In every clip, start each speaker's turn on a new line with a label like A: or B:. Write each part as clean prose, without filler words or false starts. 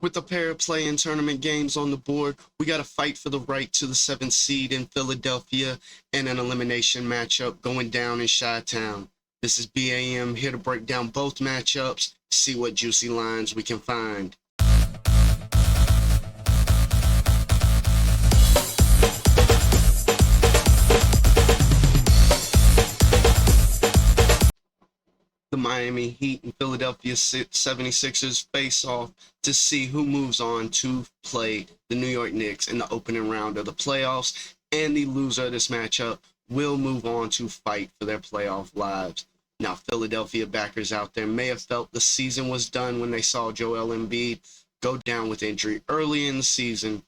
A: With a pair of play-in tournament games on the board, we got to fight for the right to the 7th seed in Philadelphia and an elimination matchup going down in Chi-Town. This is BAM here to break down both matchups, see what juicy lines we can find. The Miami Heat and Philadelphia 76ers face off to see who moves on to play the New York Knicks in the opening round of the playoffs, and the loser of this matchup will move on to fight for their playoff lives. Now, Philadelphia backers out there may have felt the season was done when they saw Joel Embiid go down with injury early in the season,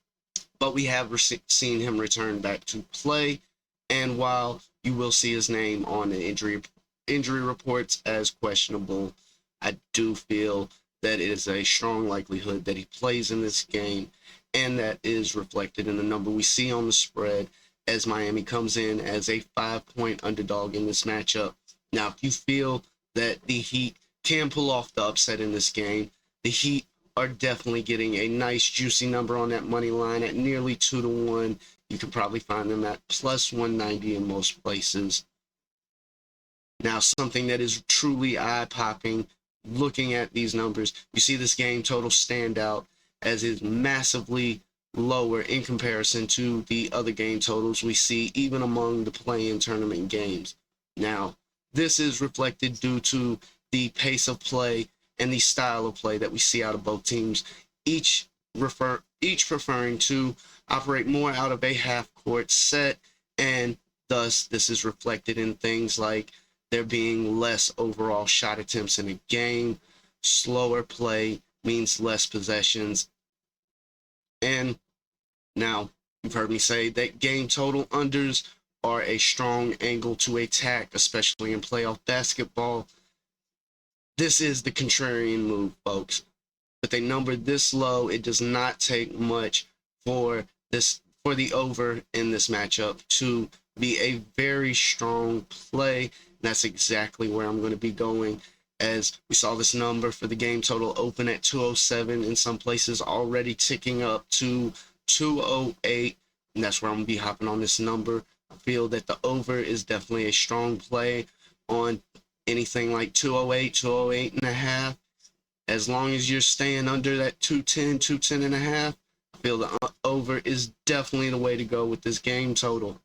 A: but we have seen him return back to play, and while you will see his name on the injury reports as questionable, I do feel that it is a strong likelihood that he plays in this game, and that is reflected in the number we see on the spread as Miami comes in as a 5-point underdog in this matchup. Now, if you feel that the Heat can pull off the upset in this game, the Heat are definitely getting a nice juicy number on that money line at nearly 2-1. You can probably find them at plus 190 in most places. Now, something that is truly eye-popping, looking at these numbers, you see this game total stand out as is massively lower in comparison to the other game totals we see even among the play-in tournament games. Now, this is reflected due to the pace of play and the style of play that we see out of both teams, each preferring to operate more out of a half-court set, and thus this is reflected in things like there being less overall shot attempts in a game, slower play means less possessions, and now you've heard me say that game total unders are a strong angle to attack, especially in playoff basketball. This is the contrarian move, folks. With a number this low, it does not take much for the over in this matchup to be a very strong play. That's exactly where I'm going to be going, as we saw this number for the game total open at 207, in some places already ticking up to 208, and that's where I'm going to be hopping on this number. I feel that the over is definitely a strong play on anything like 208, 208 and a half. As long as you're staying under that 210, 210 and a half, I feel the over is definitely the way to go with this game total.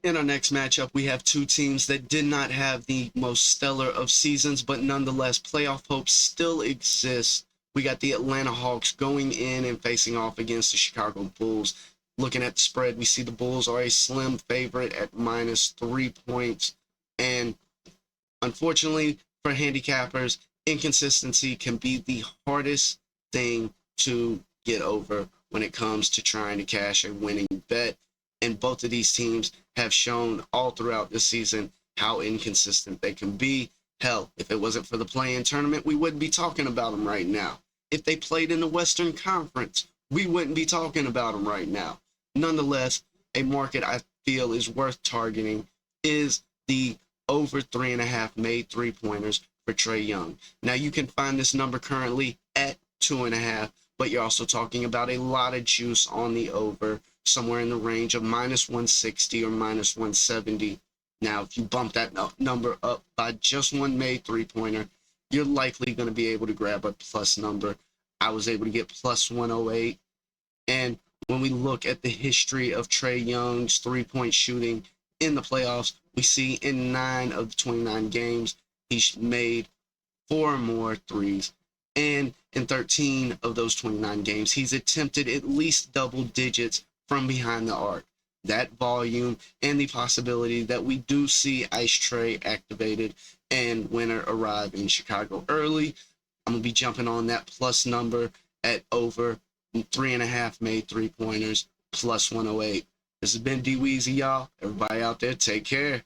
A: In our next matchup, we have two teams that did not have the most stellar of seasons, but nonetheless, playoff hopes still exist. We got the Atlanta Hawks going in and facing off against the Chicago Bulls. Looking at the spread, we see the Bulls are a slim favorite at -3 points. And unfortunately for handicappers, inconsistency can be the hardest thing to get over when it comes to trying to cash a winning bet. And both of these teams have shown all throughout this season how inconsistent they can be. Hell, if it wasn't for the play-in tournament, we wouldn't be talking about them right now. If they played in the Western Conference, we wouldn't be talking about them right now. Nonetheless, a market I feel is worth targeting is the over 3.5 made three-pointers for Trae Young. Now, you can find this number currently at 2.5, but you're also talking about a lot of juice on the over, somewhere in the range of -160 or -170. Now, if you bump that number up by just one made three-pointer, you're likely going to be able to grab a plus number. I was able to get plus 108. And when we look at the history of Trae Young's three-point shooting in the playoffs, we see in 9 of the 29 games, he's made 4 or more threes. And in 13 of those 29 games, he's attempted at least double digits from behind the arc. That volume and the possibility that we do see Ice Trae activated and winner arrive in Chicago early, I'm going to be jumping on that plus number at over 3.5 made three-pointers, plus 108. This has been D Weezy, y'all. Everybody out there, take care.